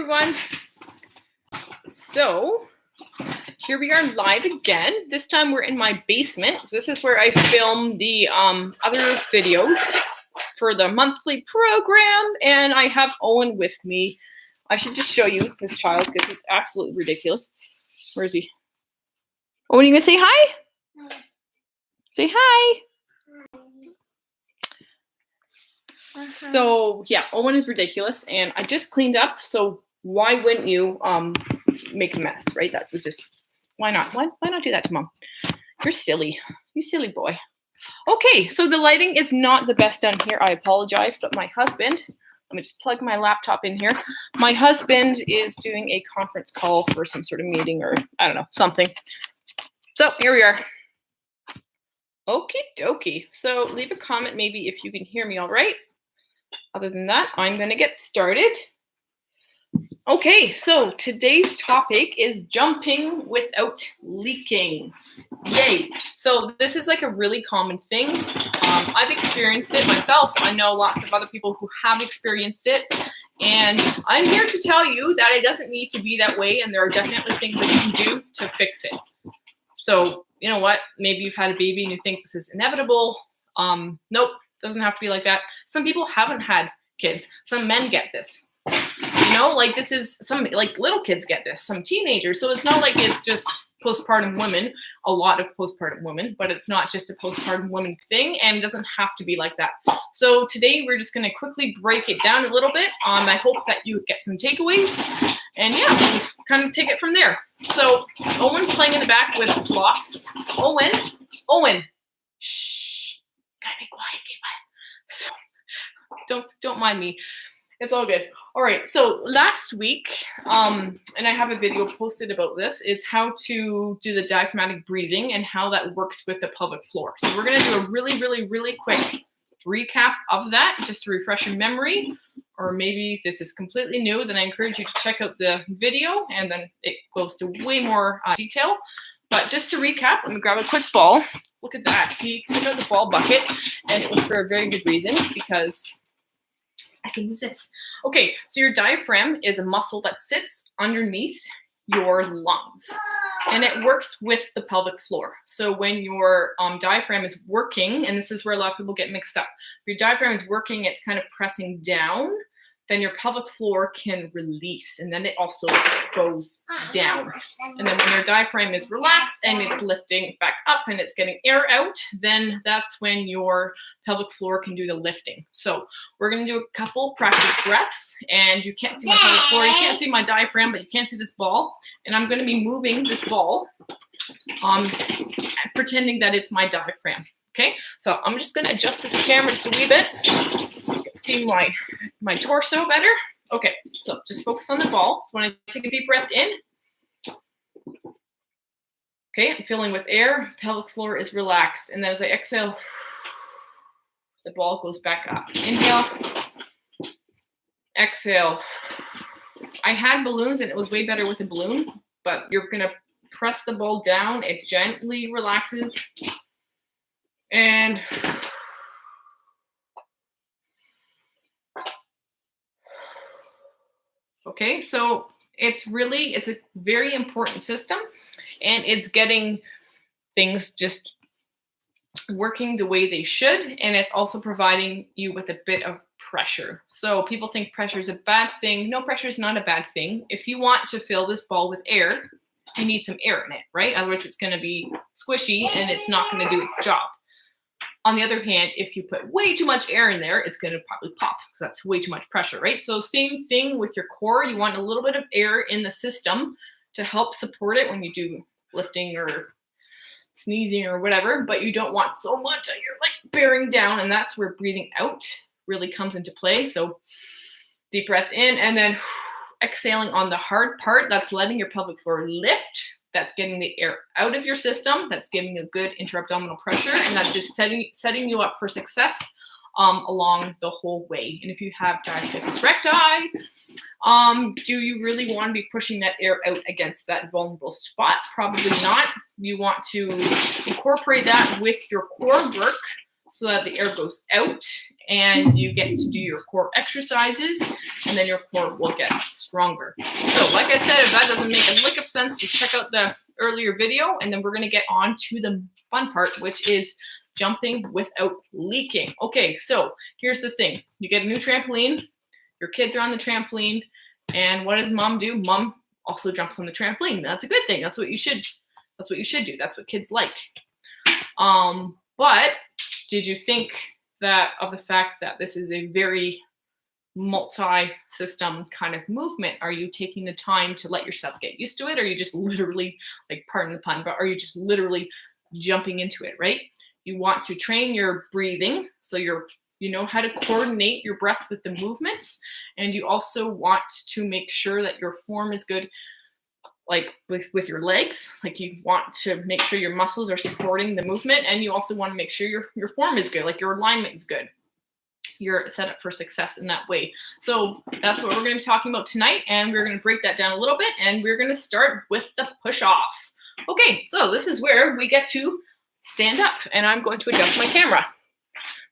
everyone. So here we are live again. This time we're in my basement. So this is where I film the other videos for the monthly program, and I have Owen with me. I should just show you this child because he's absolutely ridiculous. Where is he? Owen, you gonna say hi? Say hi. So yeah, Owen is ridiculous, and I just cleaned up. So why wouldn't you make a mess, right? That was just why not? Why not do that to mom? You're silly. You silly boy. Okay, so the lighting is not the best down here. I apologize, but my husband, let me just plug my laptop in here. My husband is doing a conference call for some sort of meeting or I don't know, something. So here we are. Okie dokie. So leave a comment maybe if you can hear me all right. Other than that, I'm going to get started. Okay, so today's topic is jumping without leaking. Yay. So this is like a really common thing. I've experienced it myself. I know lots of other people who have experienced it. And I'm here to tell you that it doesn't need to be that way. And there are definitely things that you can do to fix it. So, you know what? Maybe you've had a baby and you think this is inevitable. Nope, doesn't have to be like that. Some people haven't had kids. Some men get this. You know, like this is like little kids get this, some teenagers. So it's not like it's just postpartum women, a lot of postpartum women, but it's not just a postpartum woman thing, and it doesn't have to be like that. So today we're just going to quickly break it down a little bit. I hope that you get some takeaways, and yeah, we'll just kind of take it from there. So Owen's playing in the back with blocks. Owen, shh, gotta be quiet, okay, so don't mind me. It's all good. All right, so last week, and I have a video posted about this, is how to do the diaphragmatic breathing and how that works with the pelvic floor. So we're gonna do a really quick recap of that, just to refresh your memory, or maybe if this is completely new, then I encourage you to check out the video, and then it goes to way more detail. But just to recap, let me grab a quick ball. Look at that, he took out the ball bucket, and it was for a very good reason, because I can use this. Okay, so your diaphragm is a muscle that sits underneath your lungs, and it works with the pelvic floor. So when your diaphragm is working, and this is where a lot of people get mixed up, if your diaphragm is working, it's kind of pressing down, then your pelvic floor can release, and then it also goes down. And then when your diaphragm is relaxed and it's lifting back up and it's getting air out, then that's when your pelvic floor can do the lifting. So we're gonna do a couple practice breaths, and you can't see my pelvic floor, you can't see my diaphragm, but you can't see this ball. And I'm gonna be moving this ball, pretending that it's my diaphragm. Okay, so I'm just gonna adjust this camera just a wee bit so you can see my torso better. Okay, so just focus on the ball. So when I take a deep breath in, okay, I'm filling with air, pelvic floor is relaxed. And then as I exhale, the ball goes back up. Inhale, exhale. I had balloons and it was way better with a balloon, but you're gonna press the ball down, it gently relaxes. And okay, so it's a very important system, and it's getting things just working the way they should, and it's also providing you with a bit of pressure. So people think pressure is a bad thing. No, pressure is not a bad thing. If you want to fill this ball with air, you need some air in it, right? Otherwise it's going to be squishy and it's not going to do its job. On the other hand, if you put way too much air in there, it's going to probably pop because that's way too much pressure, right? So same thing with your core. You want a little bit of air in the system to help support it when you do lifting or sneezing or whatever, but you don't want so much that you're like bearing down, and that's where breathing out really comes into play. So deep breath in, and then exhaling on the hard part. That's letting your pelvic floor lift. That's getting the air out of your system. That's giving a good intra-abdominal pressure, and that's just setting you up for success along the whole way. And if you have diastasis recti, do you really want to be pushing that air out against that vulnerable spot? Probably not. You want to incorporate that with your core work so that the air goes out and you get to do your core exercises, and then your core will get stronger. So like I said, if that doesn't make a lick of sense, just check out the earlier video, and then we're gonna get on to the fun part, which is jumping without leaking. Okay, so here's the thing. You get a new trampoline, your kids are on the trampoline, and what does mom do? Mom also jumps on the trampoline. That's a good thing. That's what you should do. That's what kids like. But did you think that of the fact that this is a very multi-system kind of movement, are you taking the time to let yourself get used to it? Or are you just literally, like, pardon the pun, but are you just literally jumping into it, right? You want to train your breathing, so you know how to coordinate your breath with the movements, and you also want to make sure that your form is good, like with your legs. Like, you want to make sure your muscles are supporting the movement, and you also want to make sure your form is good, like your alignment is good. You're set up for success in that way. So that's what we're going to be talking about tonight, and we're going to break that down a little bit, and we're going to start with the push-off. Okay, so this is where we get to stand up, and I'm going to adjust my camera.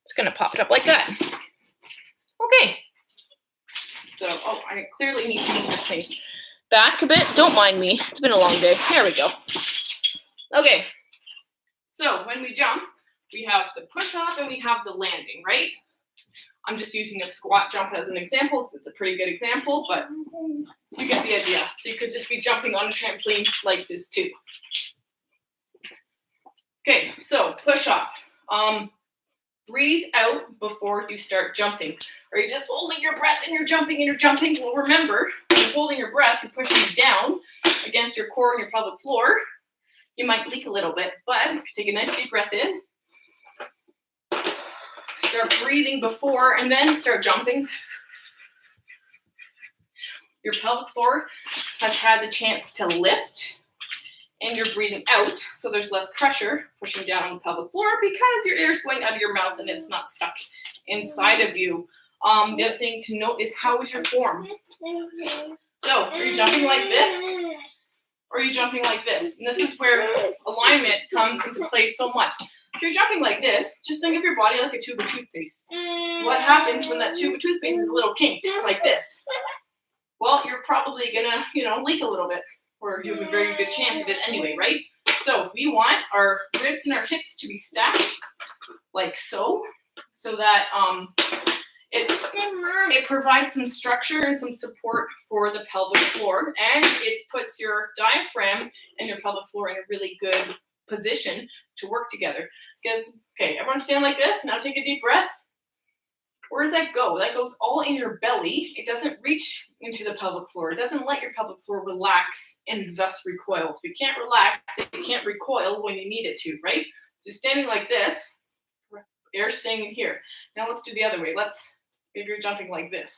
It's going to pop it up like that. Okay. So, I clearly need to move this thing back a bit. Don't mind me. It's been a long day. There we go. Okay. So when we jump, we have the push-off and we have the landing, right? I'm just using a squat jump as an example because it's a pretty good example, but you get the idea. So you could just be jumping on a trampoline like this too. Okay, so push-off. Breathe out before you start jumping. Are you just holding your breath and you're jumping and you're jumping? Well, remember, when you're holding your breath, you're pushing down against your core and your pelvic floor. You might leak a little bit, but if you take a nice deep breath in, start breathing before and then start jumping. Your pelvic floor has had the chance to lift, and you're breathing out, so there's less pressure pushing down on the pelvic floor because your air is going out of your mouth and it's not stuck inside of you. The other thing to note is, how is your form? So, are you jumping like this, or are you jumping like this? And this is where alignment comes into play so much. If you're jumping like this, just think of your body like a tube of toothpaste. What happens when that tube of toothpaste is a little kinked, like this? Well, you're probably gonna, leak a little bit, or you have a very good chance of it anyway, right? So we want our ribs and our hips to be stacked like so that it provides some structure and some support for the pelvic floor, and it puts your diaphragm and your pelvic floor in a really good position to work together. Because, okay, everyone stand like this. Now take a deep breath. Where does that go? That goes all in your belly. It doesn't reach into the pelvic floor. It doesn't let your pelvic floor relax and thus recoil. If you can't relax, it can't recoil when you need it to, right? So standing like this, air staying in here. Now let's do the other way. Maybe you're jumping like this.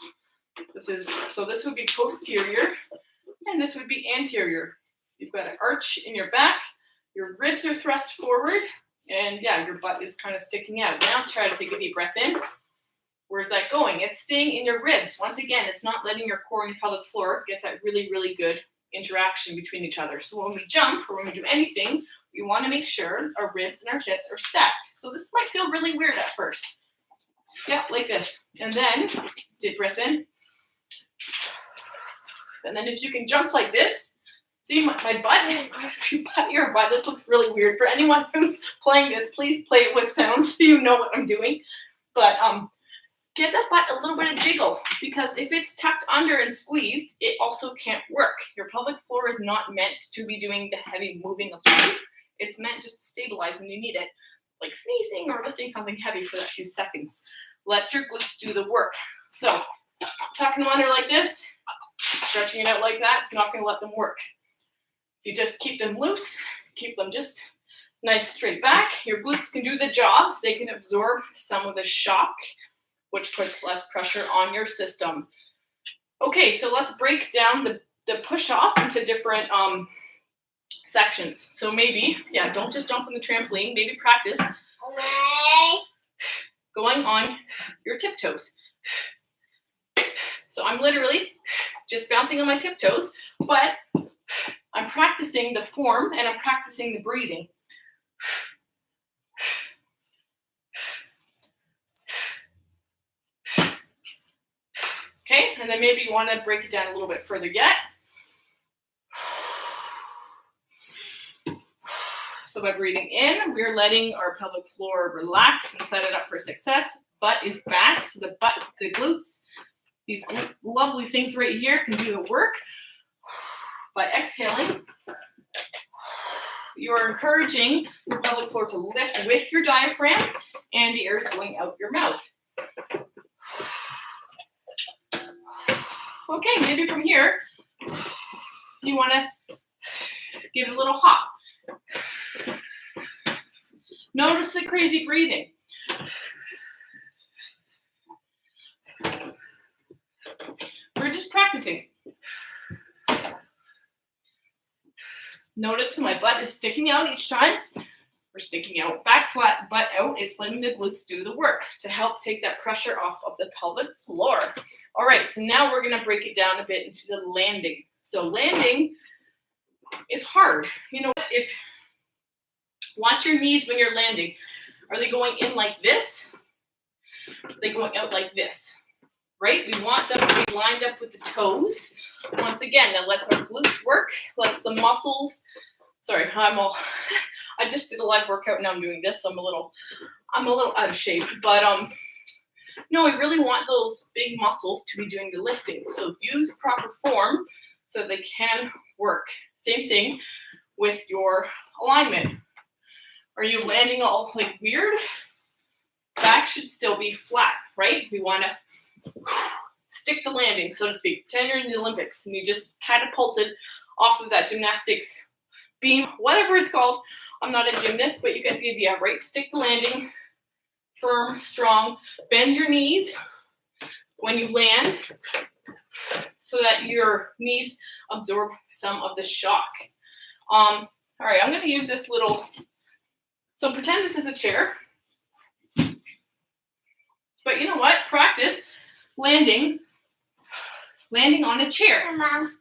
So this would be posterior, and this would be anterior. You've got an arch in your back. Your ribs are thrust forward, and yeah, your butt is kind of sticking out. Now try to take a deep breath in. Where's that going? It's staying in your ribs. Once again, it's not letting your core and your pelvic floor get that really, really good interaction between each other. So when we jump or when we do anything, we want to make sure our ribs and our hips are stacked. So this might feel really weird at first. Yeah, like this. And then deep breath in. And then if you can jump like this, see my butt? If you butt your butt, this looks really weird. For anyone who's playing this, please play it with sounds so you know what I'm doing. But give that butt a little bit of jiggle, because if it's tucked under and squeezed, it also can't work. Your pelvic floor is not meant to be doing the heavy moving of life. It's meant just to stabilize when you need it, like sneezing or lifting something heavy for that few seconds. Let your glutes do the work. So tucking them under like this, stretching it out like that, it's not going to let them work. If you just keep them loose, keep them just nice straight back, your glutes can do the job. They can absorb some of the shock, which puts less pressure on your system. Okay, so let's break down the push-off into different sections. So maybe, don't just jump on the trampoline. Maybe practice going on your tiptoes. So I'm literally just bouncing on my tiptoes, but I'm practicing the form and I'm practicing the breathing. And then maybe you want to break it down a little bit further yet. So by breathing in, we're letting our pelvic floor relax and set it up for success. Butt is back, so the butt, the glutes, these lovely things right here can do the work. By exhaling, you are encouraging your pelvic floor to lift with your diaphragm, and the air is going out your mouth. Okay, maybe from here, you want to give it a little hop. Notice the crazy breathing. We're just practicing. Notice my butt is sticking out each time. We're sticking out, back flat, butt out. It's letting the glutes do the work to help take that pressure off of the pelvic floor. All right, so now we're gonna break it down a bit into the landing. So landing is hard. You know, watch your knees when you're landing. Are they going in like this? Are they going out like this? Right? We want them to be lined up with the toes. Once again, that lets our glutes work, lets the muscles. Sorry, I just did a live workout. Now I'm doing this. So I'm a little out of shape. But no, we really want those big muscles to be doing the lifting. So use proper form so they can work. Same thing with your alignment. Are you landing all like weird? Back should still be flat, right? We want to stick the landing, so to speak. Pretend you're in the Olympics and you just catapulted off of that gymnastics beam, whatever it's called. I'm not a gymnast, but you get the idea, right? Stick the landing, firm, strong. Bend your knees when you land so that your knees absorb some of the shock. All right, I'm going to use this little. So pretend this is a chair. But you know what? Practice landing on a chair. Mom.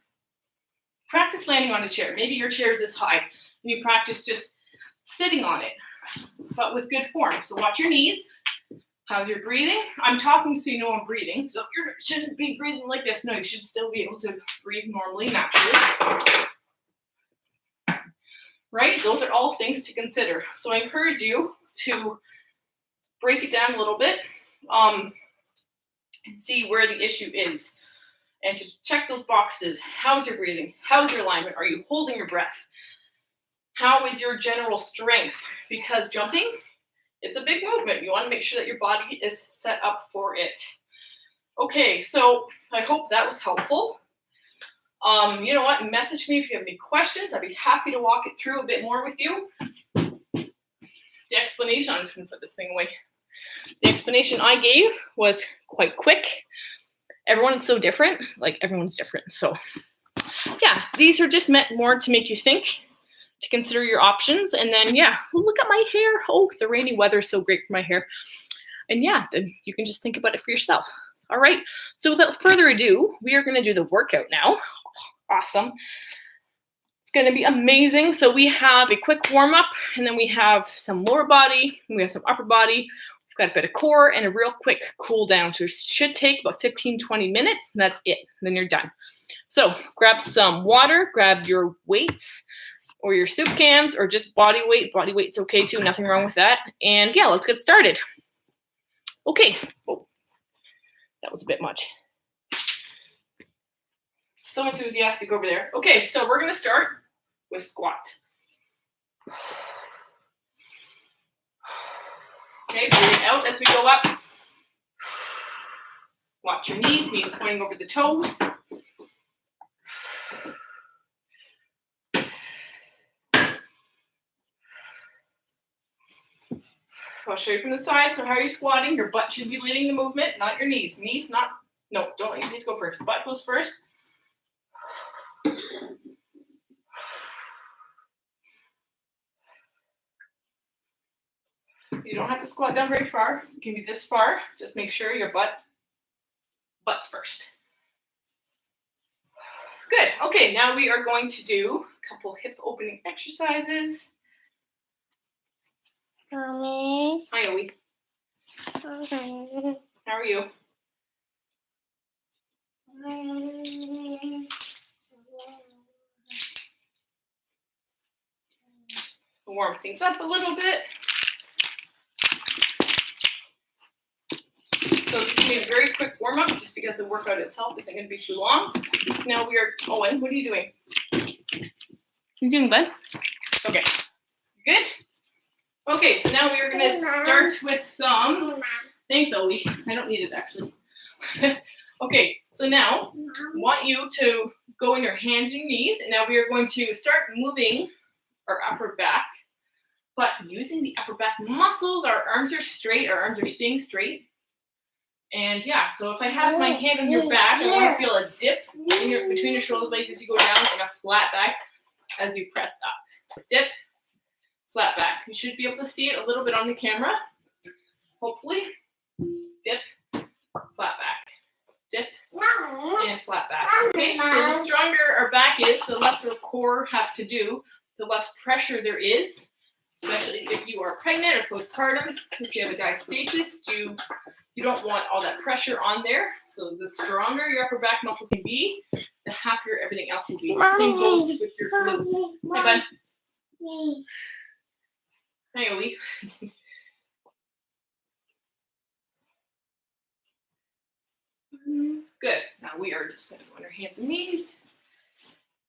Practice landing on a chair. Maybe your chair is this high, and you practice just sitting on it, but with good form. So watch your knees. How's your breathing? I'm talking so you know I'm breathing. So you shouldn't be breathing like this. No, you should still be able to breathe normally, naturally. Right? Those are all things to consider. So I encourage you to break it down a little bit and see where the issue is. And to check those boxes. How's your breathing? How's your alignment? Are you holding your breath? How is your general strength? Because jumping, it's a big movement. You want to make sure that your body is set up for it. Okay, so I hope that was helpful. You know what? Message me if you have any questions. I'd be happy to walk it through a bit more with you. The explanation, I'm just going to put this thing away. The explanation I gave was quite quick. Everyone's so different. Like, everyone's different. So, yeah, these are just meant more to make you think, to consider your options. And then, yeah, look at my hair. Oh, the rainy weather is so great for my hair. And yeah, then you can just think about it for yourself. All right. So without further ado, we are going to do the workout now. Awesome. It's going to be amazing. So we have a quick warm up, and then we have some lower body, and we have some upper body. We've got a bit of core and a real quick cool down. So it should take about 15, 20 minutes, and that's it. Then you're done. So grab some water, grab your weights or your soup cans, or just body weight. Body weight's okay too. Nothing wrong with that. And yeah, let's get started. Okay. Oh, that was a bit much. So enthusiastic over there. Okay, so we're going to start with squat. Okay, breathing out as we go up. Watch your knees pointing over the toes. I'll show you from the side. So how are you squatting? Your butt should be leading the movement, not your knees. Knees not, no, don't let your knees go first. Butt goes first. You don't have to squat down very far. You can be this far. Just make sure your butt's first. Good. Okay, now we are going to do a couple hip opening exercises. Mommy. Hi, Owie. Okay. How are you? Warm things up a little bit. So it's going to be a very quick warm up just because the workout itself isn't going to be too long. So now we are, Owen, what are you doing? You doing, bud? Okay, good. Okay, so now we are going to start with some, thanks, Owie. I don't need it actually. Okay, so now I want you to go on your hands and knees, and now we are going to start moving our upper back, but using the upper back muscles. Our arms are straight, our arms are staying straight. And yeah, so if I have my hand on your back, I want to feel a dip in between your shoulder blades as you go down, and a flat back as you press up. Dip, flat back. You should be able to see it a little bit on the camera, hopefully. Dip, flat back. Dip, and flat back. Okay, so the stronger our back is, the less our core has to do, the less pressure there is, especially if you are pregnant or postpartum. If you have a diastasis, you don't want all that pressure on there. So the stronger your upper back muscles can be, the happier everything else will be. The same goes with your glutes. Hey, bud. Hi, Owie. Good. Now we are just going to go on our hands and knees.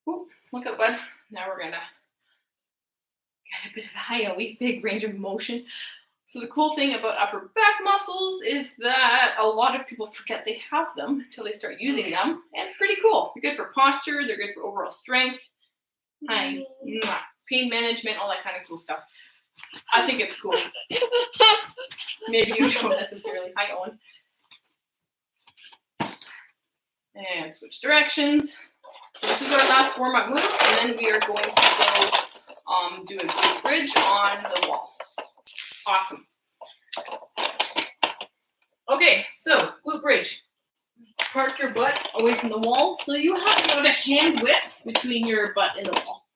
Ooh, look out, bud. Now we're going to get a bit of a high, Owie, big range of motion. So the cool thing about upper back muscles is that a lot of people forget they have them until they start using them. And it's pretty cool. They're good for posture. They're good for overall strength, pain management, all that kind of cool stuff. I think it's cool. Maybe you don't necessarily. Hi, Owen. And switch directions. So this is our last warm-up move, and then we are going to go do a glute bridge on the wall. Awesome. Okay, so glute bridge. Park your butt away from the wall, so you have about a hand width between your butt and the wall.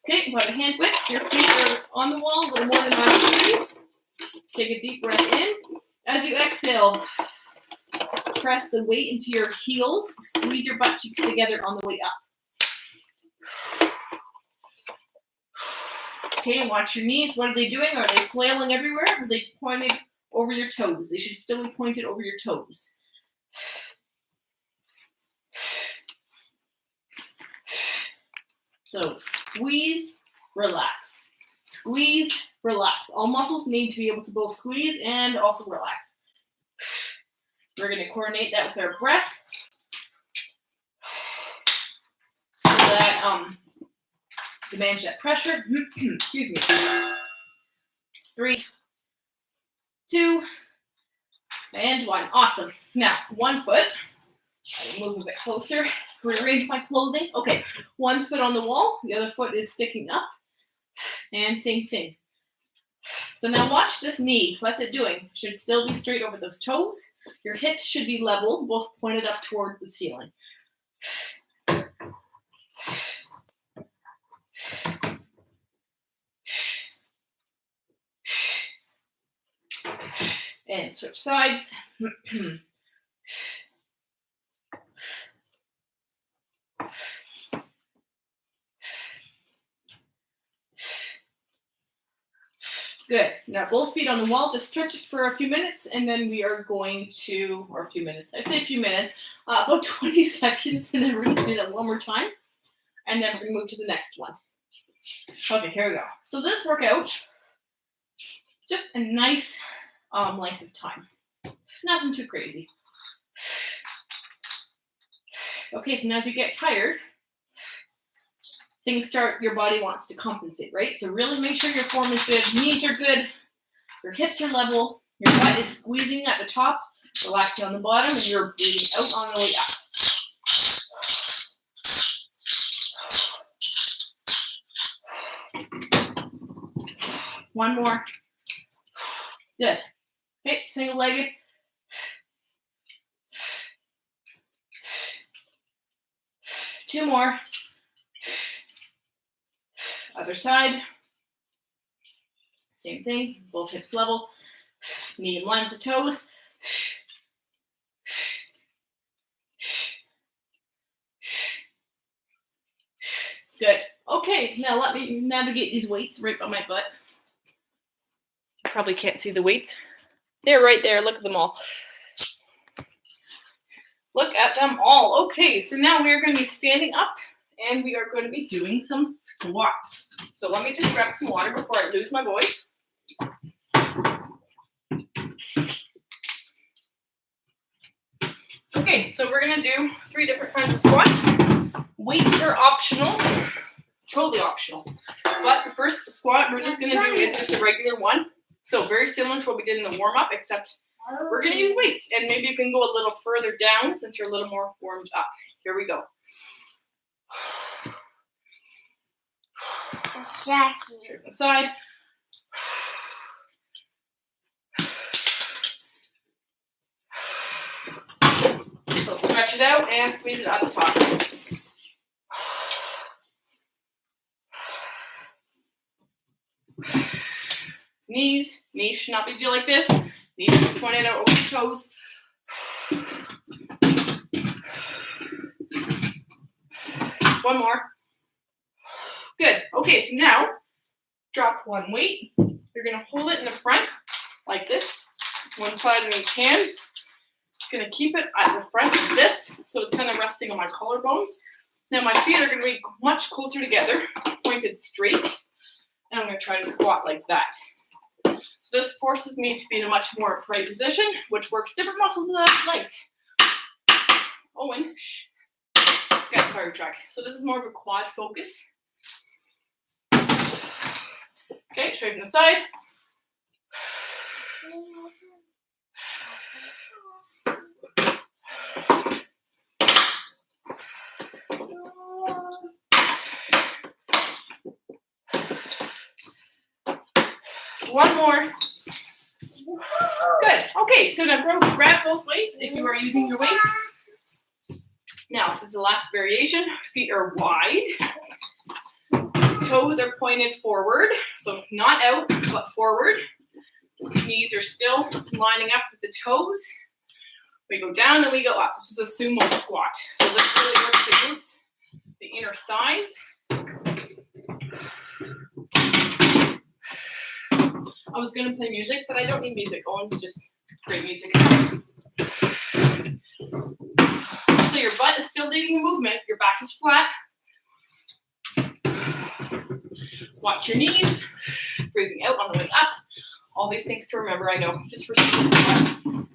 Okay, about a hand width. Your feet are on the wall, a little more than on your knees. Take a deep breath in. As you exhale, press the weight into your heels. Squeeze your butt cheeks together on the way up. Okay, and watch your knees. What are they doing? Are they flailing everywhere? Are they pointed over your toes? They should still be pointed over your toes. So squeeze, relax. Squeeze, relax. All muscles need to be able to both squeeze and also relax. We're going to coordinate that with our breath so that to manage that pressure. Excuse me. 3, 2, and 1. Awesome. Now, one foot. I'll move a bit closer. Rearrange my clothing. Okay, one foot on the wall. The other foot is sticking up. And same thing. So now watch this knee. What's it doing? Should still be straight over those toes. Your hips should be level, both pointed up towards the ceiling. And switch sides. Good. Now both feet on the wall. Just stretch it for a few minutes, and then we are going to, or a few minutes. I say a few minutes, about 20 seconds, and then we're going to do that one more time, and then we're going to move to the next one. Okay, here we go. So this workout, just a nice length of time. Nothing too crazy. Okay, so now as you get tired, your body wants to compensate, right? So really make sure your form is good, knees are good, your hips are level, your butt is squeezing at the top, relaxing on the bottom, and you're breathing out on the way up. One more. Good. Okay, single-legged. Two more. Other side. Same thing, both hips level. Knee in line with the toes. Good. Okay, now let me navigate these weights right by my butt. You probably can't see the weights. They're right there. Look at them all. Look at them all. Okay, so now we are going to be standing up and we are going to be doing some squats. So let me just grab some water before I lose my voice. Okay, so we're going to do 3 different kinds of squats. Weights are optional, totally optional. But the first squat we're just going to do is just a regular one. So very similar to what we did in the warm-up, except we're going to use weights. And maybe you can go a little further down since you're a little more warmed up. Here we go. Inside. So stretch it out and squeeze it at the top. Knees should not be like this. Knees should be pointed out over the toes. One more. Good. Okay, so now drop one weight. You're going to hold it in the front like this. One side of each hand. Going to keep it at the front like this, so it's kind of resting on my collarbones. Now my feet are going to be much closer together, pointed straight, and I'm going to try to squat like that. So this forces me to be in a much more upright position, which works different muscles in the legs. Owen, shh. Got a fire truck. So this is more of a quad focus. Okay, straighten the side. One more. Good. Okay, so now grab both weights if you are using your weights. Now, this is the last variation. Feet are wide. Toes are pointed forward, so not out, but forward. Knees are still lining up with the toes. We go down and we go up. This is a sumo squat. So this really works the glutes, the inner thighs. I was going to play music, but I don't need music. Owen's just great music. So your butt is still leading the movement. Your back is flat. Watch your knees. Breathing out on the way up. All these things to remember, I know, just for some.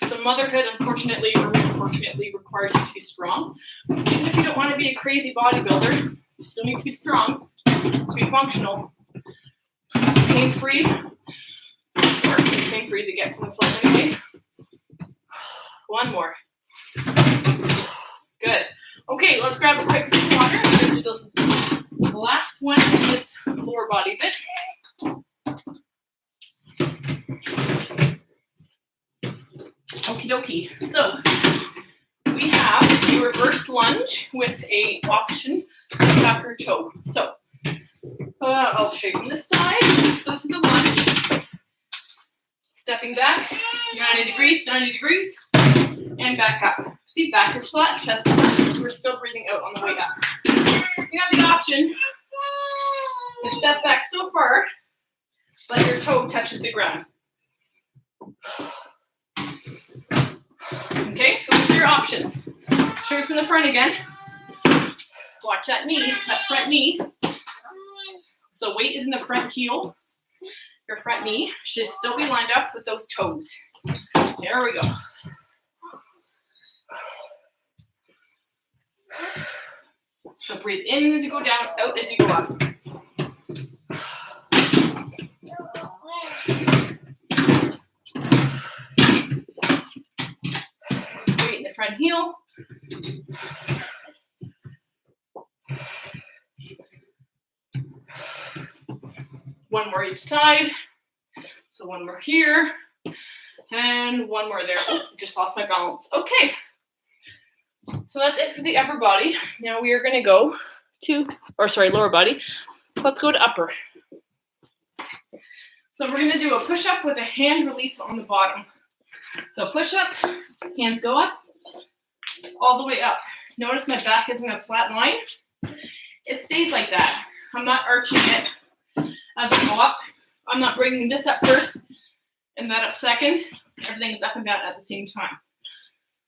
So motherhood, unfortunately, or unfortunately, requires you to be strong. Even if you don't want to be a crazy bodybuilder, you still need to be strong to be functional. Pain-free. Or as pain-free as it gets in this life anyway. One more. Good. Okay, let's grab a quick sip of water. We're going to do the last one in this lower body bit. Okie dokie. So we have a reverse lunge with a option to tap your toe. So I'll show you from this side. So this is a lunge. Stepping back, 90 degrees, and back up. See, back is flat, chest is up. We're still breathing out on the way up. You have the option to step back so far that your toe touches the ground. Okay, so these are your options. Show it from the front again. Watch that knee, that front knee. So weight is in the front heel. Your front knee should still be lined up with those toes. There we go. So breathe in as you go down, out as you go up. Weight in the front heel. One more each side. So one more here. And one more there. Oh, just lost my balance. Okay. So that's it for the upper body. Now we are going to go to, lower body. Let's go to upper. So we're going to do a push-up with a hand release on the bottom. So push-up, hands go up, all the way up. Notice my back isn't a flat line. It stays like that. I'm not arching it as I go up. I'm not bringing this up first and that up second. Everything is up and down at the same time.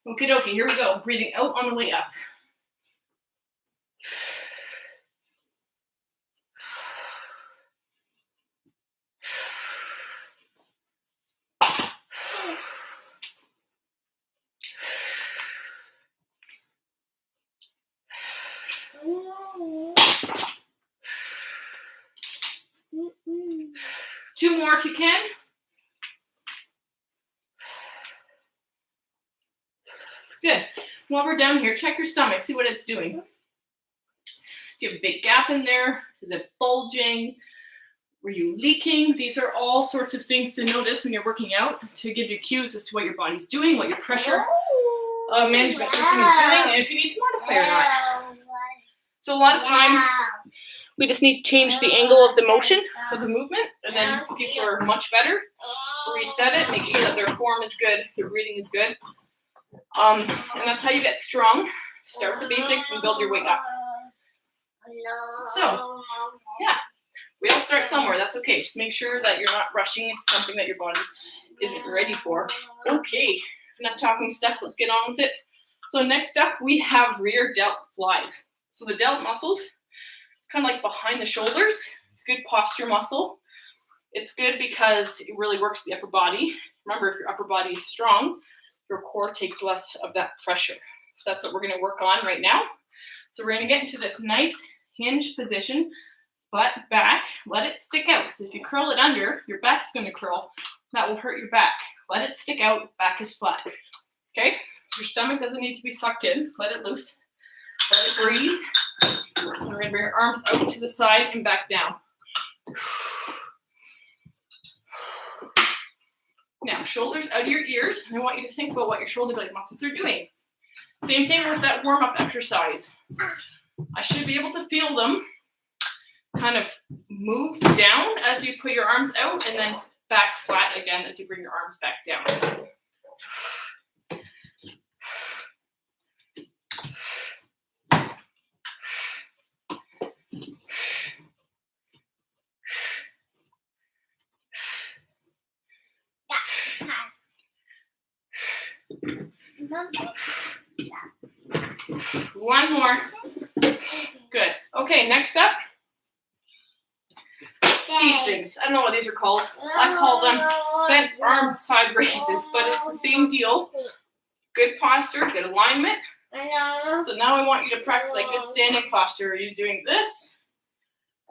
Okie dokie, here we go. Breathing out on the way up. Two more if you can. Good. While we're down here, check your stomach, see what it's doing. Do you have a big gap in there? Is it bulging? Were you leaking? These are all sorts of things to notice when you're working out to give you cues as to what your body's doing, what your pressure management system is doing, and if you need to modify or not. So a lot of times, we just need to change the angle of the motion of the movement, and then people are much better. Reset it, make sure that their form is good, their breathing is good. And that's how you get strong. Start with the basics and build your way up. So, yeah, we all start somewhere. That's okay. Just make sure that you're not rushing into something that your body isn't ready for. Okay, enough talking stuff. Let's get on with it. So next up, we have rear delt flies. So the delt muscles, kind of like behind the shoulders. It's a good posture muscle. It's good because it really works the upper body. Remember, if your upper body is strong, your core takes less of that pressure. So that's what we're going to work on right now. So we're going to get into this nice hinge position, butt back. Let it stick out, because if you curl it under, your back's going to curl. That will hurt your back. Let it stick out, back is flat. Okay? Your stomach doesn't need to be sucked in. Let it loose. Let it breathe. And we're going to bring your arms out to the side and back down. Now, shoulders out of your ears. I want you to think about what your shoulder blade muscles are doing. Same thing with that warm-up exercise. I should be able to feel them kind of move down as you put your arms out, and then back flat again as you bring your arms back down. One more. Good. Okay, next up. These things. I don't know what these are called. I call them bent arm side raises, but it's the same deal. Good posture, good alignment. So now I want you to practice like good standing posture. Are you doing this?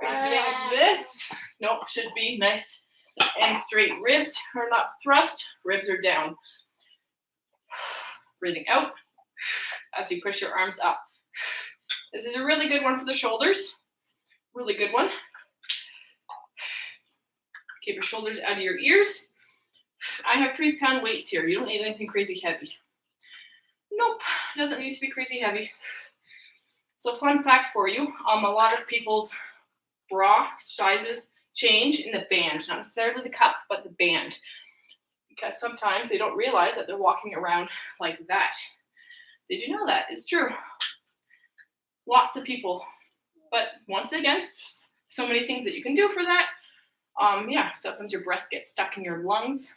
Are you doing this? Nope, should be nice and straight. Ribs are not thrust, ribs are down. Breathing out as you push your arms up. This is a really good one for the shoulders. Really good one. Keep your shoulders out of your ears. I have 3-pound weights here. You don't need anything crazy heavy. Nope, doesn't need to be crazy heavy. So fun fact for you, a lot of people's bra sizes change in the band, not necessarily the cup, but the band. Because sometimes they don't realize that they're walking around like that. Did you know that? It's true. Lots of people. But once again, so many things that you can do for that. Sometimes your breath gets stuck in your lungs.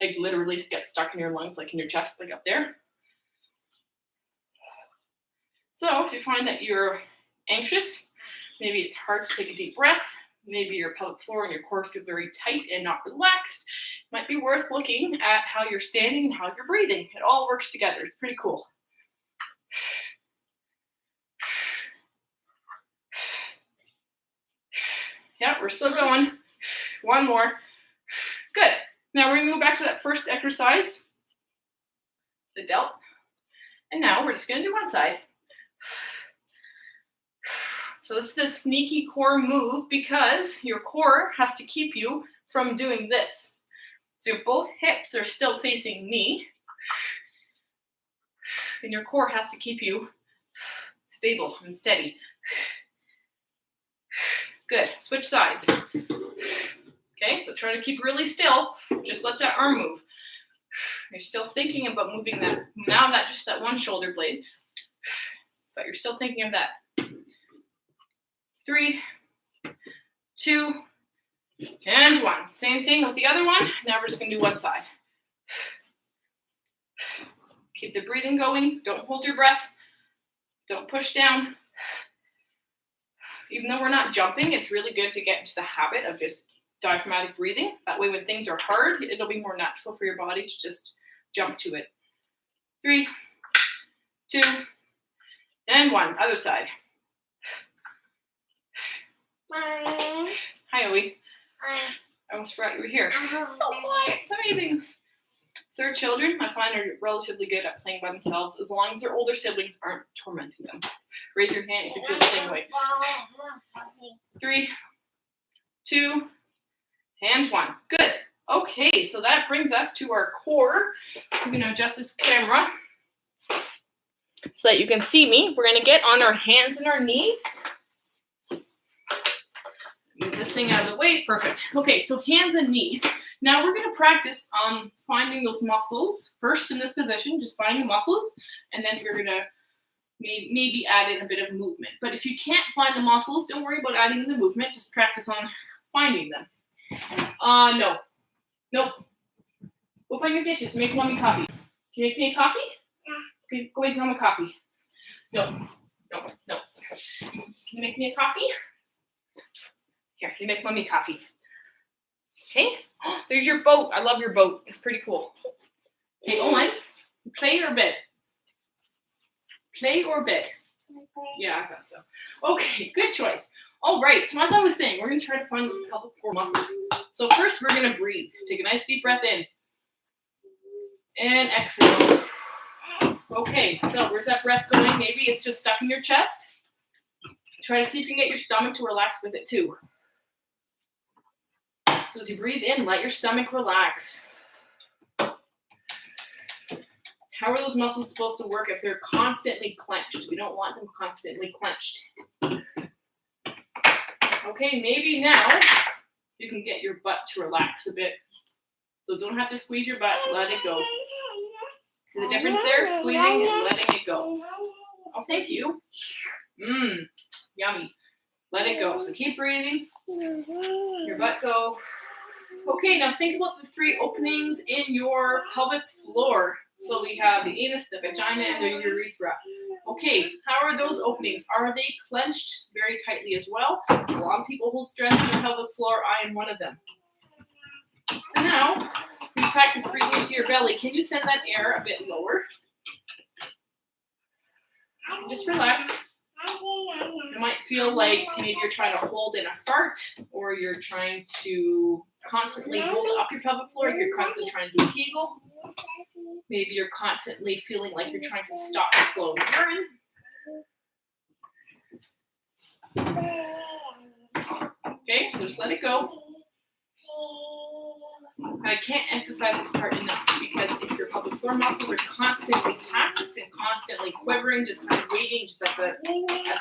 Like literally gets stuck in your lungs, like in your chest, like up there. So if you find that you're anxious, maybe it's hard to take a deep breath, maybe your pelvic floor and your core feel very tight and not relaxed, it might be worth looking at how you're standing and how you're breathing. It all works together. It's pretty cool. Yeah, we're still going. One more. Good. Now we're going to go back to that first exercise, the delt. And now we're just going to do one side. So this is a sneaky core move because your core has to keep you from doing this. So both hips are still facing me. And your core has to keep you stable and steady. Good. Switch sides. Okay, so try to keep really still. Just let that arm move. You're still thinking about moving that. Now that just that one shoulder blade. But you're still thinking of that. 3, 2, and 1. Same thing with the other one. Now we're just going to do one side. Keep the breathing going. Don't hold your breath. Don't push down. Even though we're not jumping, it's really good to get into the habit of just diaphragmatic breathing. That way when things are hard, it'll be more natural for your body to just jump to it. 3, 2, and 1. Other side. Mommy. Hi, Owie. Hi. I almost forgot you were here. So quiet. It's amazing. Third children, I find, are relatively good at playing by themselves as long as their older siblings aren't tormenting them. Raise your hand if you feel the same way. 3, 2, and 1. Good. Okay, so that brings us to our core. I'm going to adjust this camera so that you can see me. We're going to get on our hands and our knees. Move this thing out of the way. Perfect. Okay, so hands and knees. Now we're going to practice finding those muscles. First in this position, just finding the muscles, and then you're going to maybe add in a bit of movement. But if you can't find the muscles, don't worry about adding in the movement. Just practice on finding them. No. Nope. Go find your dishes. Make mommy coffee. Can you make me a coffee? Yeah. Okay, go make mom a coffee. No. Can you make me a coffee? Here, can you make mommy coffee? Okay. Oh, there's your boat. I love your boat. It's pretty cool. Okay, Owen, play or bed? Play or bed? Yeah, I thought so. Okay, good choice. All right, so as I was saying, we're going to try to find those pelvic floor muscles. So first, we're going to breathe. Take a nice deep breath in. And exhale. Okay, so where's that breath going? Maybe it's just stuck in your chest. Try to see if you can get your stomach to relax with it too. So as you breathe in, let your stomach relax. How are those muscles supposed to work if they're constantly clenched? We don't want them constantly clenched. Okay, maybe now you can get your butt to relax a bit. So don't have to squeeze your butt, let it go. See the difference there? Squeezing and letting it go. Oh, thank you. Yummy. Let it go. So keep breathing. Your butt go. Okay, now think about the 3 openings in your pelvic floor. So we have the anus, the vagina, and the urethra. Okay, how are those openings? Are they clenched very tightly as well? A lot of people hold stress in their pelvic floor. I am one of them. So now, we practice breathing into your belly. Can you send that air a bit lower? Just relax. You might feel like maybe you're trying to hold in a fart, or you're trying to constantly hold up your pelvic floor. You're constantly trying to do a Kegel. Maybe you're constantly feeling like you're trying to stop the flow of urine. Okay, so just let it go. I can't emphasize this part enough because if your pelvic floor muscles are constantly taxed and constantly quivering, just kind of waiting, just at the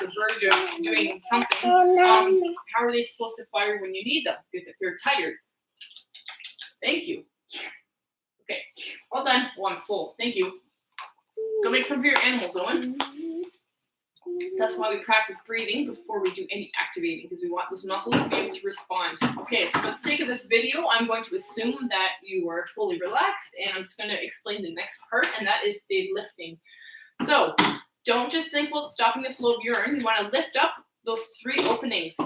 verge of doing something, how are they supposed to fire when you need them? Because if they're tired. Thank you. Okay, all done. Oh, I'm full. Thank you. Go make some for your animals, Owen. So that's why we practice breathing before we do any activating, because we want those muscles to be able to respond. Okay, so for the sake of this video, I'm going to assume that you are fully relaxed, and I'm just going to explain the next part, and that is the lifting. So don't just think about stopping the flow of urine. You want to lift up those 3 openings: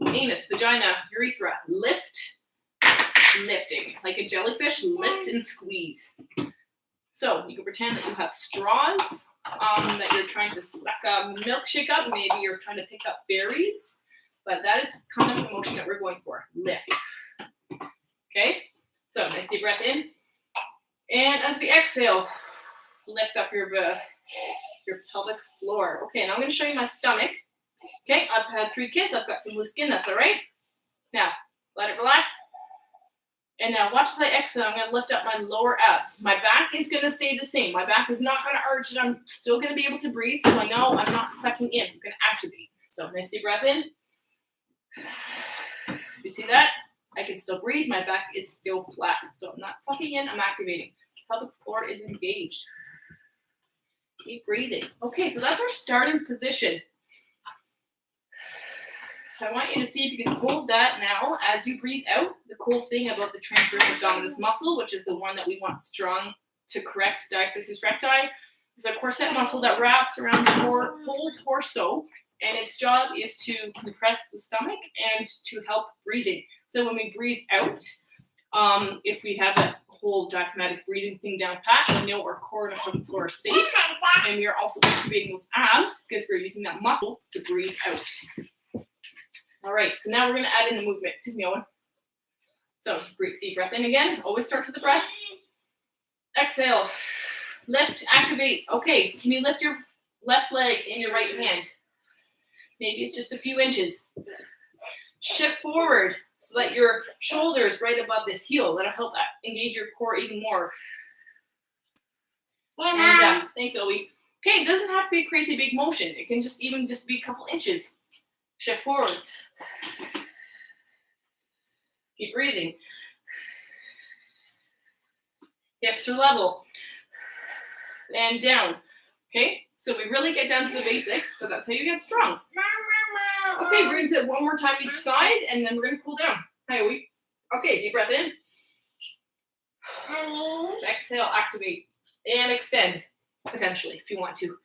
anus, vagina, urethra. Lifting. Like a jellyfish, lift and squeeze. So you can pretend that you have straws, that you're trying to suck a milkshake up. Maybe you're trying to pick up berries, but that is kind of the motion that we're going for. Lift. Okay, so nice deep breath in. And as we exhale, lift up your pelvic floor. Okay, now I'm going to show you my stomach. Okay, I've had 3 kids. I've got some loose skin. That's all right. Now, let it relax. And now watch as I exhale. I'm going to lift up my lower abs. My back is going to stay the same. My back is not going to arch, and I'm still going to be able to breathe. So I know I'm not sucking in. I'm going to activate. So nice deep breath in. You see that? I can still breathe. My back is still flat. So I'm not sucking in. I'm activating. Pelvic floor is engaged. Keep breathing. Okay, so that's our starting position. So I want you to see if you can hold that now as you breathe out. The cool thing about the transverse abdominis muscle, which is the one that we want strong to correct diastasis recti, is a corset muscle that wraps around your whole torso, and its job is to compress the stomach and to help breathing. So when we breathe out, if we have a whole diaphragmatic breathing thing down pat, we know our core and our pelvic floor are safe, and we are also activating those abs because we're using that muscle to breathe out. All right, so now we're going to add in the movement. Excuse me, Owen. So breathe, deep breath in again. Always start with the breath. Exhale. Lift, activate. Okay, can you lift your left leg in your right hand? Maybe it's just a few inches. Shift forward so that your shoulder is right above this heel. That'll help engage your core even more. And thanks, Owie. Okay, it doesn't have to be a crazy big motion. It can just be a couple inches. Shift forward. Keep breathing. Hips are level. And down. Okay, so we really get down to the basics, but that's how you get strong. Okay, we're going to do it one more time each side, and then we're going to cool down. Hi, Owie. Okay, deep breath in. Exhale, activate. And extend, potentially, if you want to.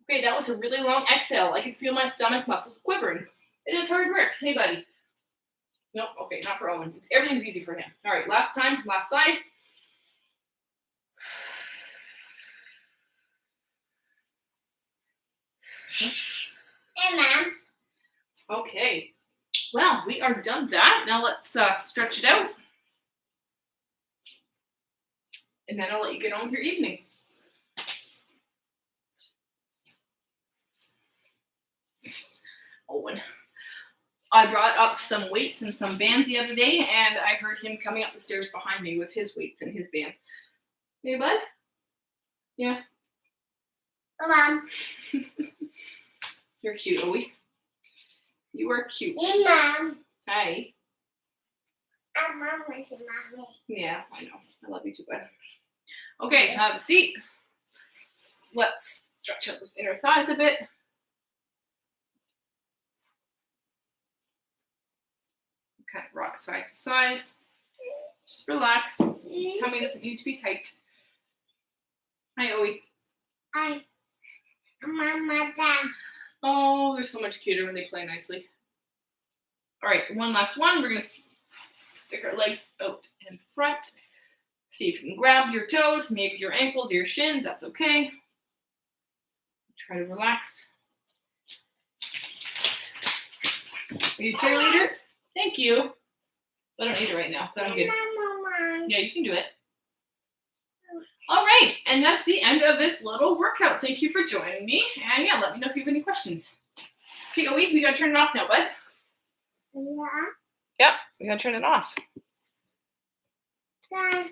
Okay, that was a really long exhale. I can feel my stomach muscles quivering. It is hard work. Hey, buddy. Nope, okay, not for Owen. Everything's easy for him. All right, last time, last side. Hey, Mom. Okay, well, we are done that. Now let's stretch it out. And then I'll let you get on with your evening. Owen. I brought up some weights and some bands the other day, and I heard him coming up the stairs behind me with his weights and his bands. Hey, bud? Yeah? Mom. You're cute, Owie. You are cute. Hey, Mom. Hi. I'm Mom with you, Mommy. Yeah, I know. I love you too, bud. Okay, have a seat. Let's stretch out those inner thighs a bit. Kind of rock side to side. Just relax. Tummy doesn't need to be tight. Hi, Owie. I'm Mama Dad. Oh, they're so much cuter when they play nicely. All right, one last one. We're going to stick our legs out in front. See if you can grab your toes, maybe your ankles or your shins. That's okay. Try to relax. Are you a cheerleader? Thank you. I don't need it right now, but I'm good. Yeah, you can do it. All right, and that's the end of this little workout. Thank you for joining me. And yeah, let me know if you have any questions. Okay, Owie, we gotta turn it off now, bud. Yeah. Yep, we gotta turn it off. Dad.